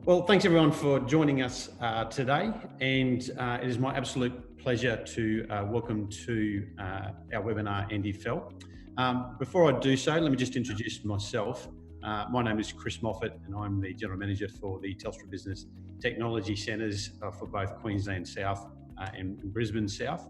Well, thanks everyone for joining us today, and it is my absolute pleasure to welcome to our webinar Andy Fell. Before I do so, let me just introduce myself. My name is Chris Moffat, and I'm the General Manager for the Telstra Business Technology Centres for both Queensland South and Brisbane South.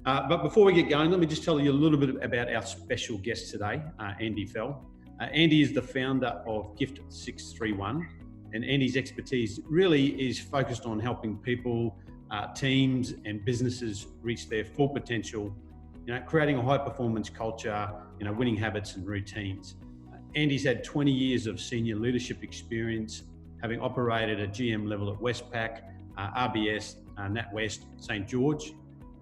But before we get going, let me just tell you a little bit about our special guest today, Andy Fell. Andy is the founder of Gift 631. And Andy's expertise really is focused on helping people, teams and businesses reach their full potential, creating a high performance culture, winning habits and routines. Andy's had 20 years of senior leadership experience, having operated at GM level at Westpac, RBS, NatWest, St. George,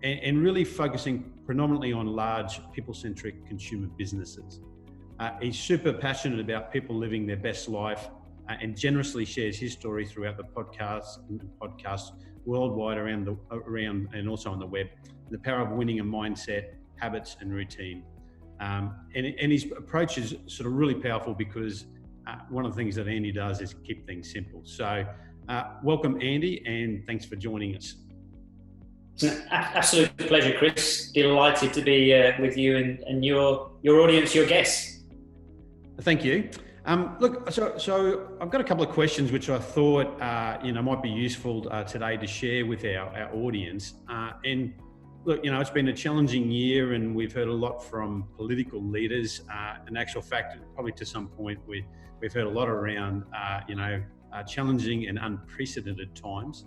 and really focusing predominantly on large people-centric consumer businesses. He's super passionate about people living their best life, and generously shares his story throughout the podcasts worldwide around and also on the web. The power of winning a mindset, habits, and routine. And his approach is sort of really powerful because one of the things that Andy does is keep things simple. So, welcome, Andy, and thanks for joining us. It's an absolute pleasure, Chris. Delighted to be with you and your audience, your guests. Thank you. Look, so I've got a couple of questions which I thought might be useful today to share with our audience. And look, it's been a challenging year, and we've heard a lot from political leaders. In actual fact, probably to some point, we've heard a lot around challenging and unprecedented times.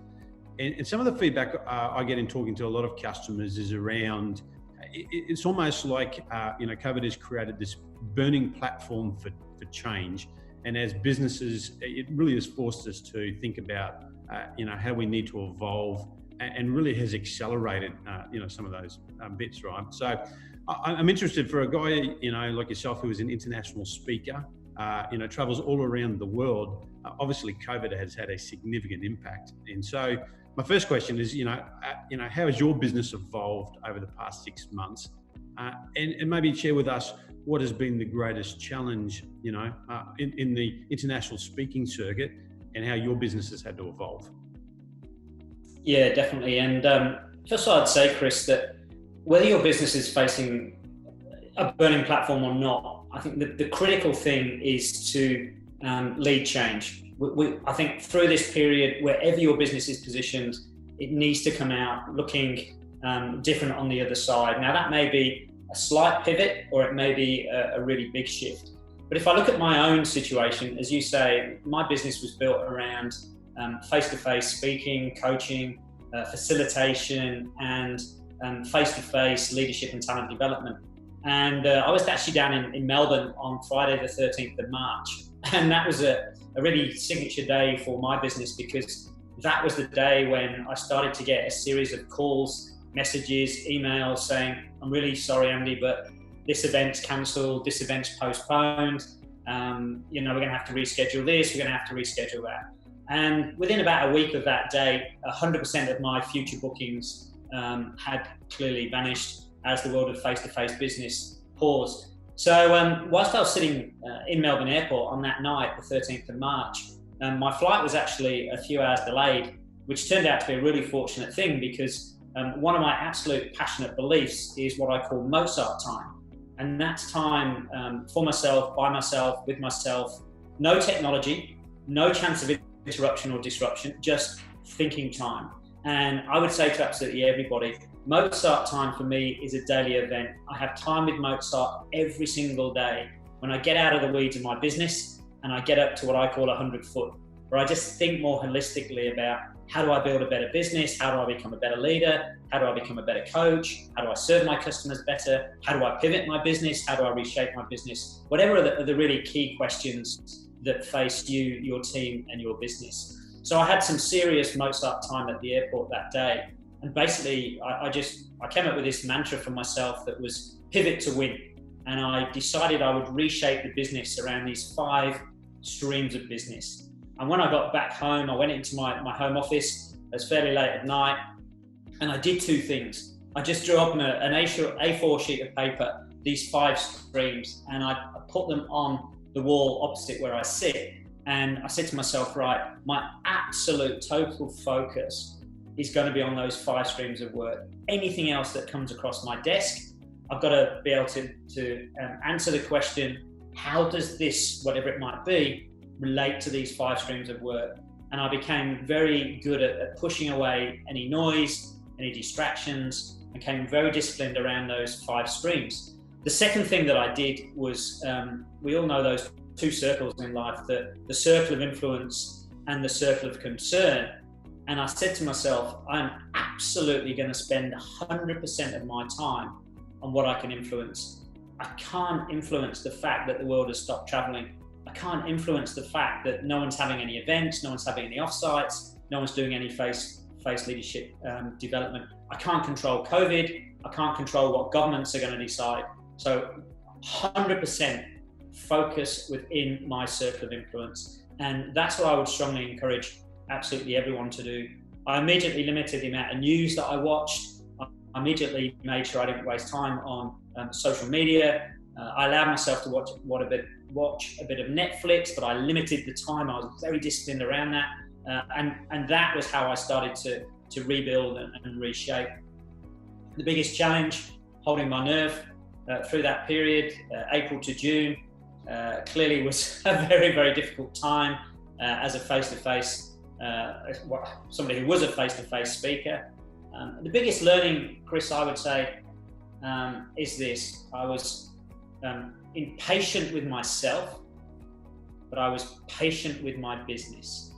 And some of the feedback I get in talking to a lot of customers is around. It's almost like COVID has created this burning platform for change, and as businesses, it really has forced us to think about how we need to evolve, and really has accelerated some of those bits, right? So I'm interested for a guy like yourself who is an international speaker, travels all around the world. Obviously, COVID has had a significant impact, and so my first question is, how has your business evolved over the past 6 months? And maybe share with us what has been the greatest challenge, in the international speaking circuit, and how your business has had to evolve. Yeah, definitely. And first I'd say, Chris, that whether your business is facing a burning platform or not, I think the critical thing is to lead change. I think through this period, wherever your business is positioned, it needs to come out looking different on the other side. Now, that may be a slight pivot, or it may be a really big shift. But if I look at my own situation, as you say, my business was built around face-to-face speaking, coaching, facilitation, and face-to-face leadership and talent development. And I was actually down in Melbourne on Friday the 13th of March. And that was a really signature day for my business, because that was the day when I started to get a series of calls, messages, emails saying, I'm really sorry, Andy, but this event's cancelled, this event's postponed, we're going to have to reschedule this, we're going to have to reschedule that. And within about a week of that day, 100% of my future bookings had clearly vanished as the world of face-to-face business paused. So whilst I was sitting in Melbourne Airport on that night, the 13th of March, my flight was actually a few hours delayed, which turned out to be a really fortunate thing, because one of my absolute passionate beliefs is what I call Mozart time. And that's time for myself, by myself, with myself, no technology, no chance of interruption or disruption, just thinking time. And I would say to absolutely everybody, Mozart time for me is a daily event. I have time with Mozart every single day when I get out of the weeds of my business and I get up to what I call 100 foot, where I just think more holistically about how do I build a better business? How do I become a better leader? How do I become a better coach? How do I serve my customers better? How do I pivot my business? How do I reshape my business? Whatever are the really key questions that face you, your team, and your business. So I had some serious Mozart time at the airport that day. And basically, I came up with this mantra for myself that was pivot to win. And I decided I would reshape the business around these 5 streams of business. And when I got back home, I went into my home office. It was fairly late at night, and I did 2 things. I just drew up an A4 sheet of paper these 5 streams, and I put them on the wall opposite where I sit. And I said to myself, right, my absolute total focus is going to be on those 5 streams of work. Anything else that comes across my desk, I've got to be able to answer the question, how does this, whatever it might be, relate to these 5 streams of work? And I became very good at pushing away any noise, any distractions, and became very disciplined around those 5 streams. The second thing that I did was, we all know those 2 circles in life, the circle of influence and the circle of concern. And I said to myself, I'm absolutely going to spend 100% of my time on what I can influence. I can't influence the fact that the world has stopped traveling. I can't influence the fact that no one's having any events, no one's having any offsites, no one's doing any face leadership development. I can't control COVID. I can't control what governments are going to decide. So 100% focus within my circle of influence. And that's what I would strongly encourage absolutely everyone to do. I immediately limited the amount of news that I watched. I immediately made sure I didn't waste time on social media. I allowed myself to watch a bit of Netflix, but I limited the time. I was very disciplined around that. And that was how I started to rebuild and reshape. The biggest challenge, holding my nerve through that period, April to June, clearly was a very, very difficult time as a face-to-face, somebody who was a face-to-face speaker. The biggest learning, Chris, I would say, is this. I was impatient with myself, but I was patient with my business.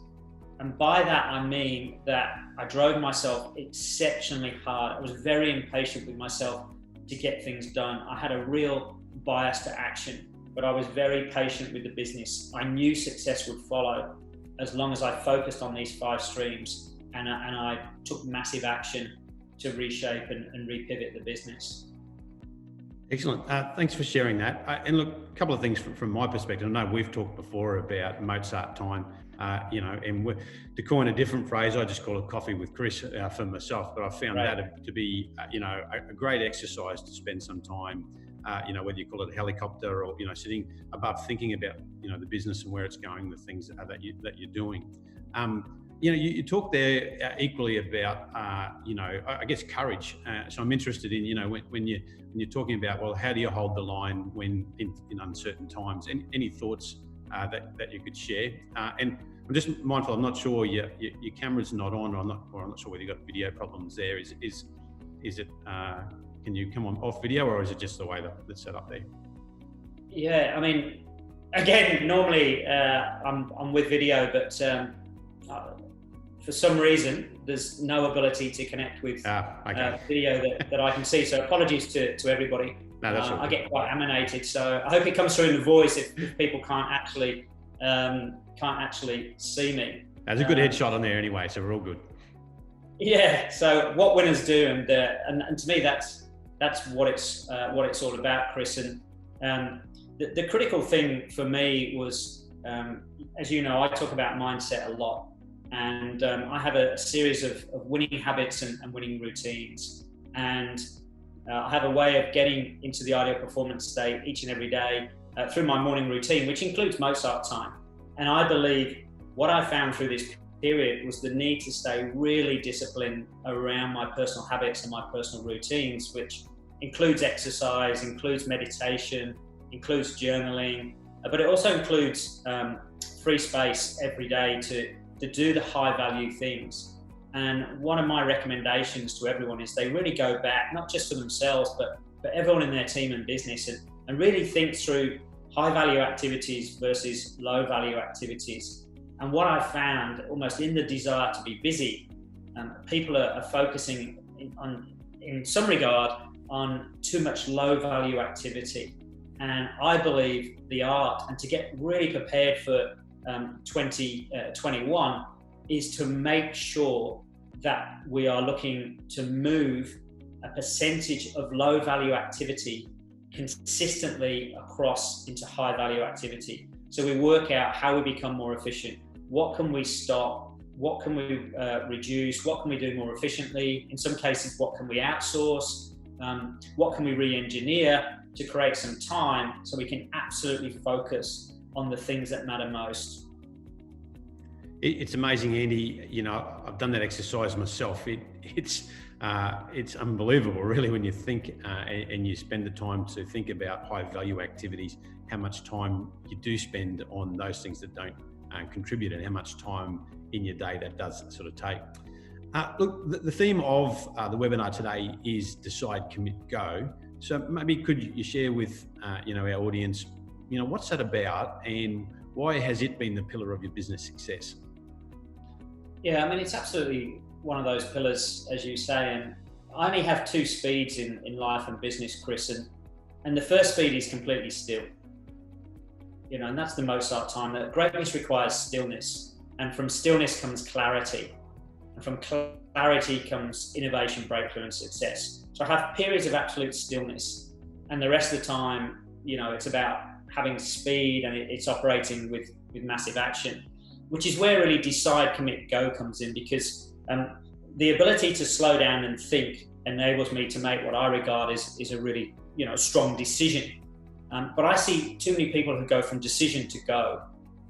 And by that, I mean that I drove myself exceptionally hard. I was very impatient with myself to get things done. I had a real bias to action, but I was very patient with the business. I knew success would follow as long as I focused on these 5 streams and I took massive action to reshape and repivot the business. Excellent. Thanks for sharing that. And look, a couple of things from my perspective. I know we've talked before about Mozart time, and to coin a different phrase, I just call it coffee with Chris for myself. But I found that to be, a great exercise to spend some time, whether you call it a helicopter or, sitting above thinking about, the business and where it's going, the things that you're doing. You talk there equally about, I guess courage. So I'm interested in, when you're talking about, well, how do you hold the line when in uncertain times? Any thoughts that you could share? And I'm just mindful. I'm not sure your camera's not on, or I'm not sure whether you've got video problems there. Is it? Can you come on off video, or is it just the way that's set up there? Yeah, I mean, again, normally I'm with video, but for some reason, there's no ability to connect with video that I can see. So apologies to everybody. No, that's I get quite animated, so I hope it comes through in the voice if people can't actually see me. There's a good headshot on there anyway, so we're all good. Yeah. So what winners do, and to me, that's what it's all about, Chris. And the critical thing for me was, as you know, I talk about mindset a lot. And I have a series of winning habits and winning routines. And I have a way of getting into the ideal performance state each and every day through my morning routine, which includes Mozart time. And I believe what I found through this period was the need to stay really disciplined around my personal habits and my personal routines, which includes exercise, includes meditation, includes journaling, but it also includes free space every day to do the high value things. And one of my recommendations to everyone is they really go back, not just for themselves, but everyone in their team and business, and really think through high value activities versus low value activities. And what I found, almost in the desire to be busy, people are focusing in some regard on too much low value activity. And I believe the art, and to get really prepared for 2021, is to make sure that we are looking to move a percentage of low value activity consistently across into high value activity. So we work out how we become more efficient. What can we stop? What can we reduce? What can we do more efficiently? In some cases, what can we outsource? What can we re-engineer to create some time so we can absolutely focus on the things that matter most? It's amazing, Andy. You know, I've done that exercise myself. It's unbelievable, really, when you think and you spend the time to think about high value activities, how much time you do spend on those things that don't contribute, and how much time in your day that does sort of take. Look, the theme of the webinar today is Decide, Commit, Go. So maybe could you share with our audience, what's that about, and why has it been the pillar of your business success? Yeah, I mean, it's absolutely one of those pillars, as you say, and I only have two speeds in life and business, Chris, and the first speed is completely still. And that's the Mozart time. That greatness requires stillness, and from stillness comes clarity, and from clarity comes innovation, breakthrough, and success. So I have periods of absolute stillness, and the rest of the time, it's about having speed, and it's operating with massive action, which is where really Decide, Commit, Go comes in, because the ability to slow down and think enables me to make what I regard is a really strong decision. But I see too many people who go from decision to go,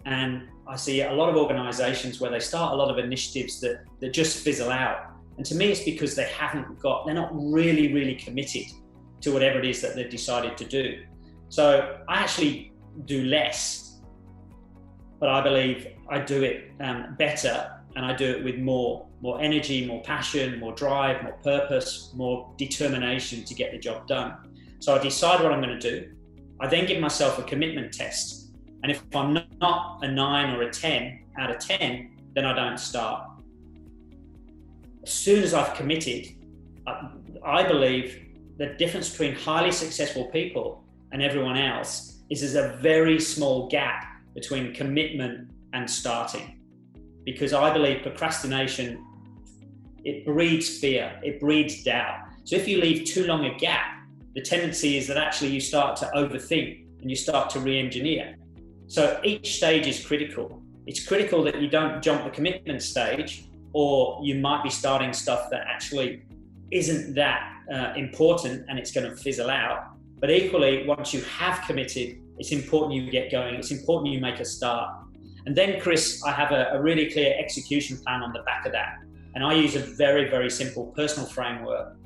and I see a lot of organizations where they start a lot of initiatives that just fizzle out. And to me, it's because they're not really committed to whatever it is that they've decided to do. So I actually do less, but I believe I do it better, and I do it with more energy, more passion, more drive, more purpose, more determination to get the job done. So I decide what I'm going to do. I then give myself a commitment test. And if I'm not a 9 or a 10 out of 10, then I don't start. As soon as I've committed, I believe the difference between highly successful people and everyone else is there's a very small gap between commitment and starting. Because I believe procrastination, it breeds fear, it breeds doubt. So if you leave too long a gap, the tendency is that actually you start to overthink and you start to re-engineer. So each stage is critical. It's critical that you don't jump the commitment stage, or you might be starting stuff that actually isn't that important and it's going to fizzle out. But equally, once you have committed, it's important you get going. It's important you make a start. And then, Chris, I have a really clear execution plan on the back of that. And I use a very simple personal framework,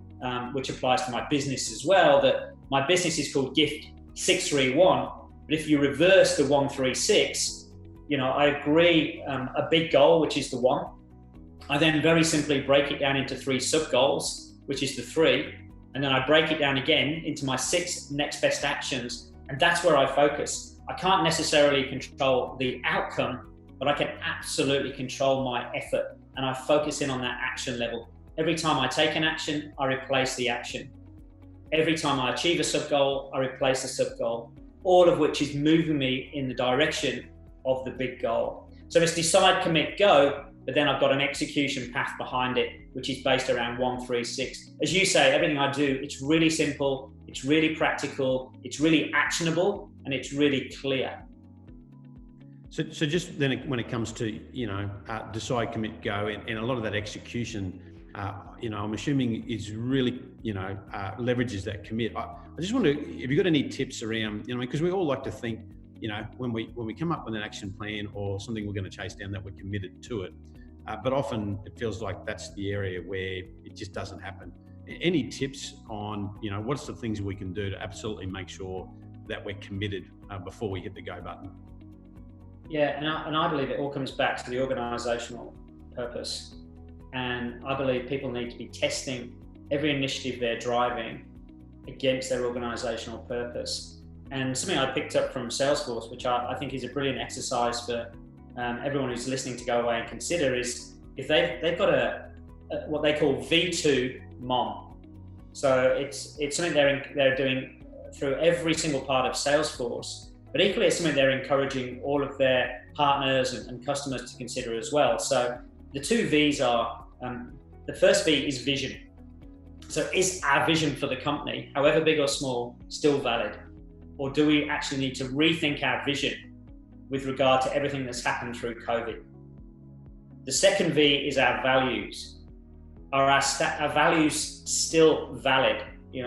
which applies to my business as well. That my business is called Gift 631. But if you reverse the 136, I agree a big goal, which is the 1. I then very simply break it down into 3 sub goals, which is the 3. And then I break it down again into my 6 next best actions. And that's where I focus. I can't necessarily control the outcome, but I can absolutely control my effort. And I focus in on that action level. Every time I take an action, I replace the action. Every time I achieve a sub goal, I replace a sub goal. All of which is moving me in the direction of the big goal. So it's Decide, Commit, Go, but then I've got an execution path behind it, which is based around 1, 3, 6. As you say, everything I do, it's really simple, it's really practical, it's really actionable, and it's really clear. So just then when it comes to, Decide, Commit, Go, and a lot of that execution, I'm assuming is really, leverages that commit. I just wonder, have you got any tips around, because we all like to think, when we come up with an action plan or something we're going to chase down, that we're committed to it. But often it feels like that's the area where it just doesn't happen. Any tips on, what's the things we can do to absolutely make sure that we're committed before we hit the go button? Yeah, and I believe it all comes back to the organisational purpose. And I believe people need to be testing every initiative they're driving against their organisational purpose. And something I picked up from Salesforce, which I think is a brilliant exercise for everyone who's listening to go away and consider, is if they've got a what they call V2 MOM. So it's something they're doing through every single part of Salesforce, but equally it's something they're encouraging all of their partners and customers to consider as well. So the 2 V's are, the first V is vision. So is our vision for the company, however big or small, still valid? Or do we actually need to rethink our vision with regard to everything that's happened through COVID? The second V is our values. Are our values still valid?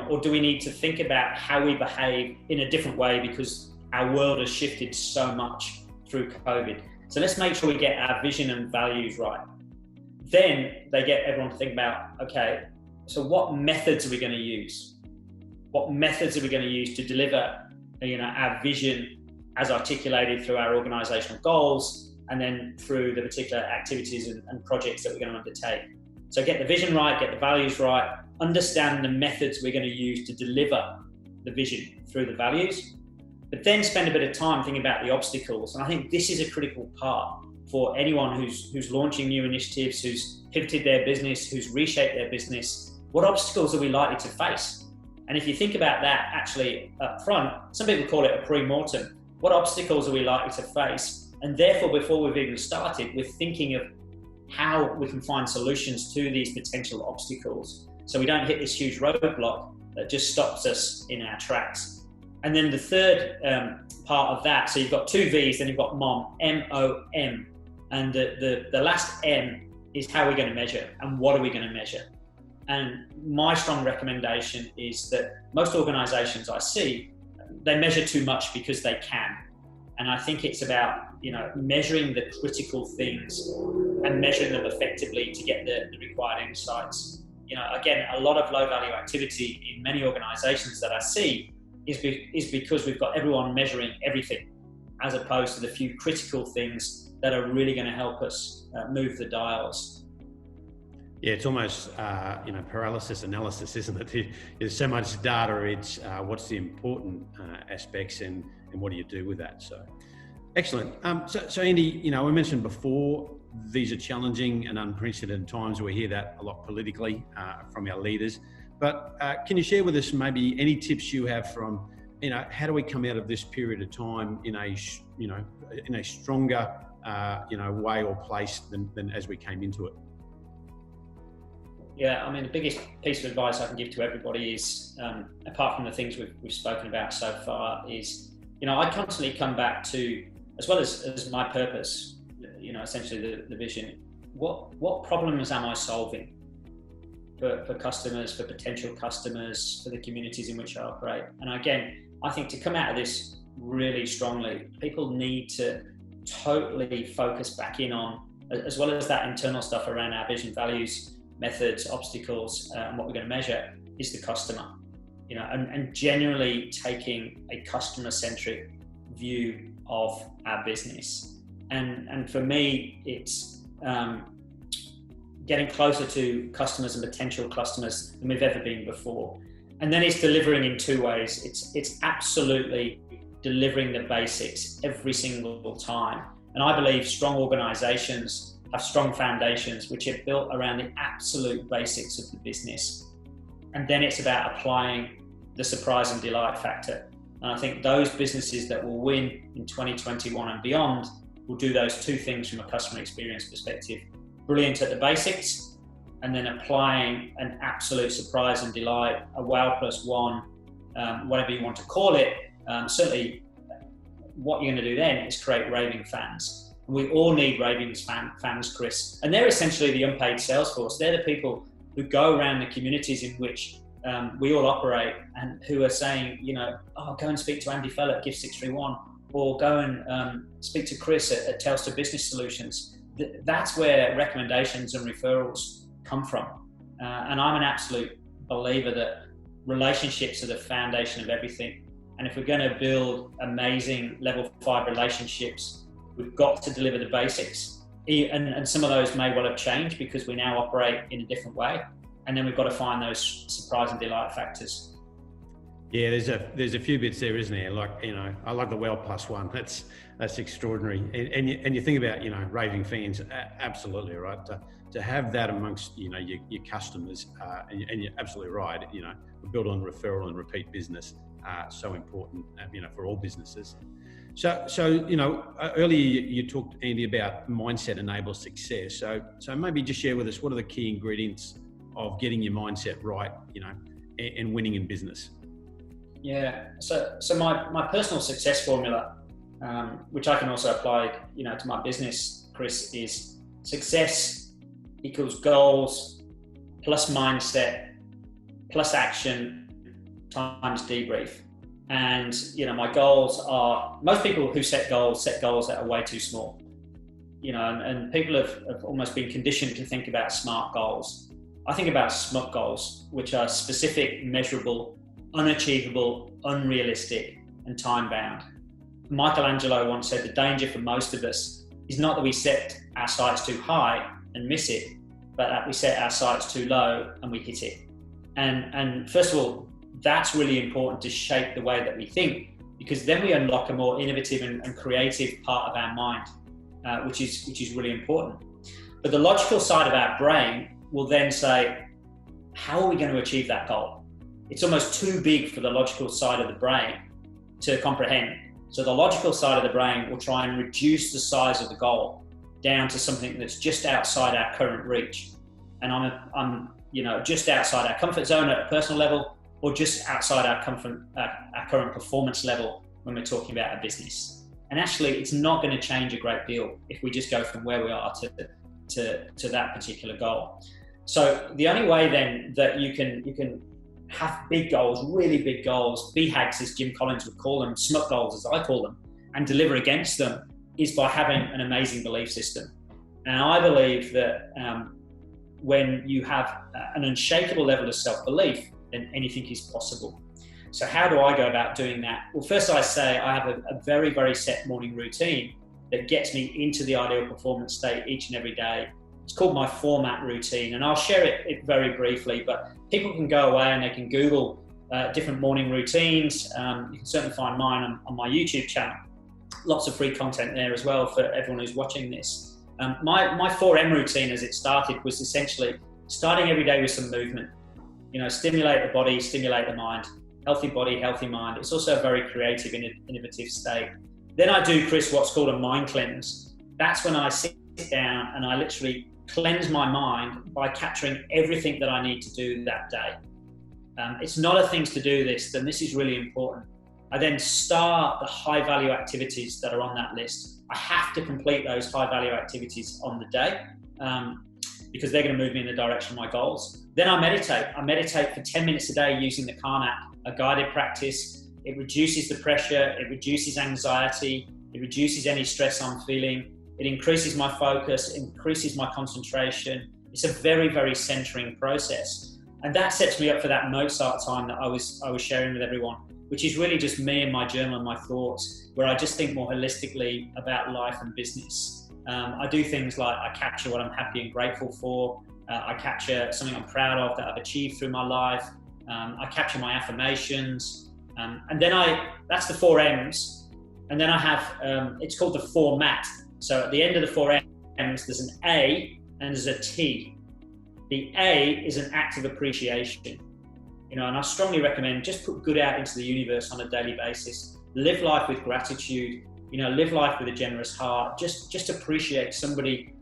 Or do we need to think about how we behave in a different way because our world has shifted so much through COVID? So let's make sure we get our vision and values right. Then they get everyone to think about, okay, so what methods are we going to use? What methods are we going to use to deliver, our vision as articulated through our organizational goals, and then through the particular activities and projects that we're going to undertake. So get the vision right, get the values right, understand the methods we're going to use to deliver the vision through the values, but then spend a bit of time thinking about the obstacles. And I think this is a critical part for anyone who's launching new initiatives, who's pivoted their business, who's reshaped their business. What obstacles are we likely to face? And if you think about that actually up front, some people call it a pre-mortem. What obstacles are we likely to face? And therefore, before we've even started, we're thinking of how we can find solutions to these potential obstacles so we don't hit this huge roadblock that just stops us in our tracks. And then the third part of that, so you've got two V's, then you've got MOM, M-O-M. And the last M is how we're going to measure and what are we going to measure. And my strong recommendation is that most organizations I see, they measure too much because they can. And I think it's about, measuring the critical things and measuring them effectively to get the required insights. Again, a lot of low value activity in many organizations that I see is because we've got everyone measuring everything, as opposed to the few critical things that are really going to help us move the dials. Yeah, it's almost, paralysis analysis, isn't it? There's so much data, it's what's the important aspects and what do you do with that? So, excellent. So Andy, we mentioned before, these are challenging and unprecedented times. We hear that a lot politically from our leaders. But can you share with us maybe any tips you have from, how do we come out of this period of time in a stronger, way or place than as we came into it? Yeah, the biggest piece of advice I can give to everybody is, apart from the things we've spoken about so far, is, I constantly come back to, as well as my purpose, essentially the vision, what problems am I solving for customers, for potential customers, for the communities in which I operate? And again, I think to come out of this really strongly, people need to totally focus back in on, as well as that internal stuff around our vision, values, methods, obstacles, and what we're going to measure, is the customer, and generally taking a customer-centric view of our business. And for me, it's getting closer to customers and potential customers than we've ever been before. And then it's delivering in two ways. It's absolutely delivering the basics every single time. And I believe strong organizations have strong foundations which are built around the absolute basics of the business. And then it's about applying the surprise and delight factor. And I think those businesses that will win in 2021 and beyond will do those two things from a customer experience perspective. Brilliant at the basics, and then applying an absolute surprise and delight, a wow plus one, whatever you want to call it. Certainly what you're going to do then is create raving fans. We all need raving fans, Chris. And they're essentially the unpaid sales force. They're the people who go around the communities in which we all operate and who are saying, go and speak to Andy Fell at Gift 631, or go and speak to Chris at Telstra Business Solutions. That's where recommendations and referrals come from. And I'm an absolute believer that relationships are the foundation of everything. And if we're going to build amazing level 5 relationships, we've got to deliver the basics. And some of those may well have changed because we now operate in a different way. And then we've got to find those surprise and delight factors. Yeah, there's a few bits there, isn't there? Like, I like the well plus one. That's extraordinary. And you think about, raving fans, absolutely right. To have that amongst, your customers, and you're absolutely right. We build on referral and repeat business, so important, for all businesses. So earlier you talked, Andy, about mindset enables success. So maybe just share with us, what are the key ingredients of getting your mindset right, and winning in business? Yeah. So my personal success formula, which I can also apply, to my business, Chris, is success equals goals plus mindset plus action times debrief. And my goals are, most people who set goals that are way too small. and people have almost been conditioned to think about SMART goals. I think about SMUT goals, which are specific, measurable, unachievable, unrealistic, and time-bound. Michelangelo once said the danger for most of us is not that we set our sights too high and miss it, but that we set our sights too low and we hit it. And first of all, that's really important to shape the way that we think, because then we unlock a more innovative and creative part of our mind, which is really important. But the logical side of our brain will then say, how are we going to achieve that goal? It's almost too big for the logical side of the brain to comprehend. So the logical side of the brain will try and reduce the size of the goal down to something that's just outside our current reach. And I'm just outside our comfort zone at a personal level, or just outside our current performance level when we're talking about a business. And actually, it's not going to change a great deal if we just go from where we are to that particular goal. So the only way then that you can have big goals, really big goals, BHAGs as Jim Collins would call them, SMUT goals as I call them, and deliver against them, is by having an amazing belief system. And I believe that when you have an unshakable level of self-belief, then anything is possible. So how do I go about doing that? Well, first I say I have a very, very set morning routine that gets me into the ideal performance state each and every day. It's called my format routine, and I'll share it very briefly, but people can go away and they can Google different morning routines. You can certainly find mine on my YouTube channel. Lots of free content there as well for everyone who's watching this. My 4M routine as it started was essentially starting every day with some movement. Stimulate the body, stimulate the mind. Healthy body, healthy mind. It's also a very creative, innovative state. Then I do, Chris, what's called a mind cleanse. That's when I sit down and I literally cleanse my mind by capturing everything that I need to do that day. It's not a things to do this, and this is really important. I then start the high value activities that are on that list. I have to complete those high value activities on the day because they're going to move me in the direction of my goals. Then I meditate. I meditate for 10 minutes a day using the Calm app, a guided practice. It reduces the pressure, it reduces anxiety, it reduces any stress I'm feeling. It increases my focus, increases my concentration. It's a very, very centering process. And that sets me up for that Mozart time that I was sharing with everyone, which is really just me and my journal and my thoughts, where I just think more holistically about life and business. I do things like I capture what I'm happy and grateful for. I capture something I'm proud of that I've achieved through my life. I capture my affirmations. And then that's the 4 M's. And then I have, it's called the format. So at the end of the 4 M's, there's an A and there's a T. The A is an act of appreciation. And I strongly recommend just put good out into the universe on a daily basis. Live life with gratitude, live life with a generous heart. Just appreciate somebody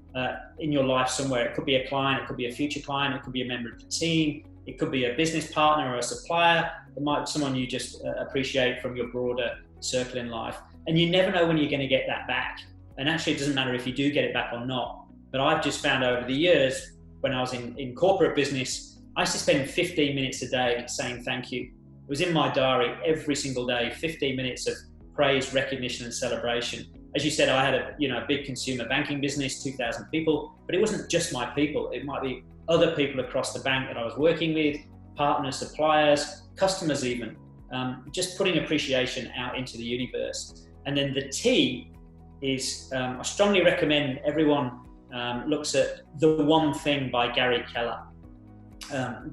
in your life somewhere. It could be a client, it could be a future client, it could be a member of the team, it could be a business partner or a supplier. It might be someone you just appreciate from your broader circle in life. And you never know when you're going to get that back. And actually, it doesn't matter if you do get it back or not. But I've just found over the years, when I was in corporate business, I used to spend 15 minutes a day saying thank you. It was in my diary every single day, 15 minutes of praise, recognition, and celebration. As you said, I had a big consumer banking business, 2,000 people, but it wasn't just my people. It might be other people across the bank that I was working with, partners, suppliers, customers even. Just putting appreciation out into the universe. And then the T is, I strongly recommend everyone looks at The One Thing by Gary Keller.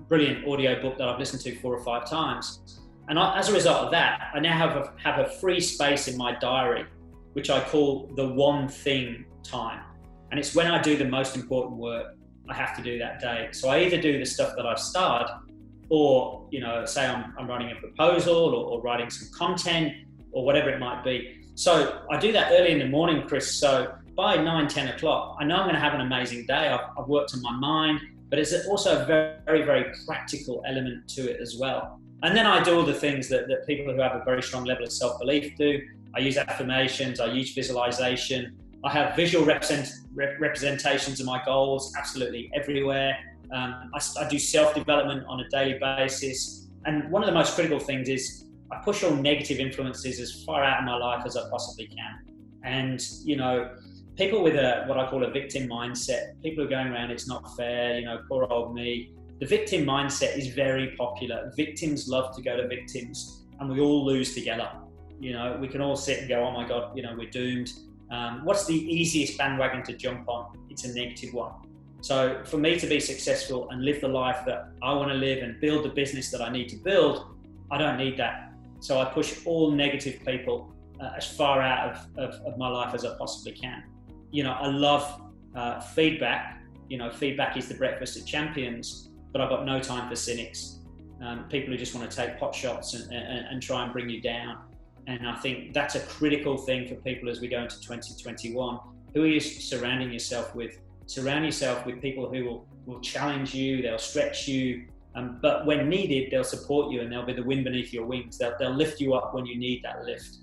Brilliant audio book that I've listened to 4 or 5 times. And as a result of that, I now have a free space in my diary, which I call the one thing time. And it's when I do the most important work I have to do that day. So I either do the stuff that I've started, or, say I'm writing a proposal or writing some content or whatever it might be. So I do that early in the morning, Chris. So by 9, 10 o'clock, I know I'm going to have an amazing day. I've worked on my mind, but it's also a very, very practical element to it as well. And then I do all the things that people who have a very strong level of self-belief do. I use affirmations, I use visualization. I have visual representations of my goals absolutely everywhere. I do self-development on a daily basis. And one of the most critical things is I push all negative influences as far out of my life as I possibly can. And, people with what I call a victim mindset, people who are going around, it's not fair, you know, poor old me. The victim mindset is very popular. Victims love to go to victims, and we all lose together. You know, we can all sit and go, oh my God, you know, we're doomed. What's the easiest bandwagon to jump on? It's a negative one. So for me to be successful and live the life that I want to live and build the business that I need to build, I don't need that. So I push all negative people as far out of my life as I possibly can. You know, I love feedback. You know, feedback is the breakfast of champions, but I've got no time for cynics. People who just want to take pot shots and try and bring you down. And I think that's a critical thing for people as we go into 2021. Who are you surrounding yourself with? Surround yourself with people who will challenge you, they'll stretch you, but when needed, they'll support you and they'll be the wind beneath your wings. They'll lift you up when you need that lift.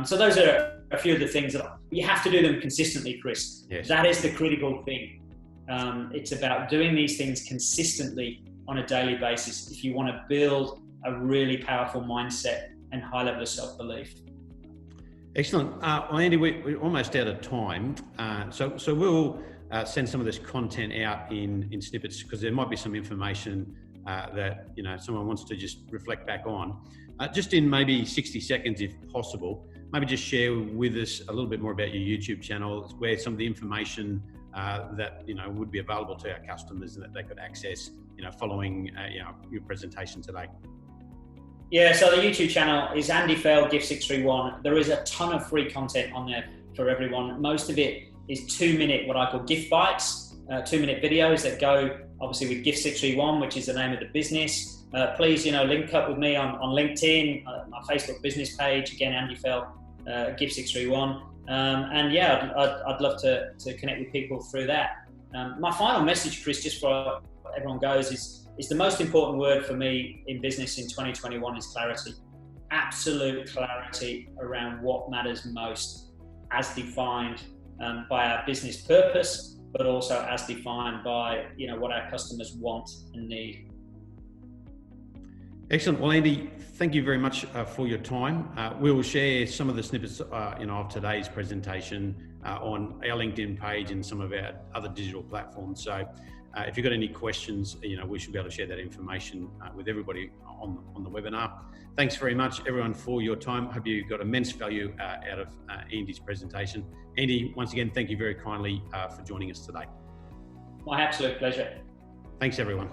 So those are a few of the things that you have to do them consistently, Chris. Yes. That is the critical thing. It's about doing these things consistently on a daily basis if you want to build a really powerful mindset and high level of self-belief. Excellent. Well, Andy, we're almost out of time. So we'll send some of this content out in snippets, because there might be some information that, you know, someone wants to just reflect back on. Just in maybe 60 seconds, if possible, maybe just share with us a little bit more about your YouTube channel, where some of the information that, you know, would be available to our customers and that they could access, you know, following you know, your presentation today. Yeah, so the YouTube channel is Andy Fell Gift 631. There is a ton of free content on there for everyone. Most of it is 2-minute, what I call gift bites, 2-minute videos that go obviously with Gift 631, which is the name of the business. Please, you know, link up with me on LinkedIn, my Facebook business page, again, Andy Fell Gift 631. And yeah, I'd love to connect with people through that. My final message, Chris, just for everyone goes, is the most important word for me in business in 2021 is clarity. Absolute clarity around what matters most, as defined by our business purpose, but also as defined by, you know, what our customers want and need. Excellent. Well, Andy, thank you very much for your time. We will share some of the snippets you know, of today's presentation on our LinkedIn page and some of our other digital platforms. So if you've got any questions, you know, we should be able to share that information with everybody on the webinar. Thanks very much, everyone, for your time. Hope you got immense value out of Andy's presentation. Andy, once again, thank you very kindly for joining us today. My absolute pleasure. Thanks, everyone.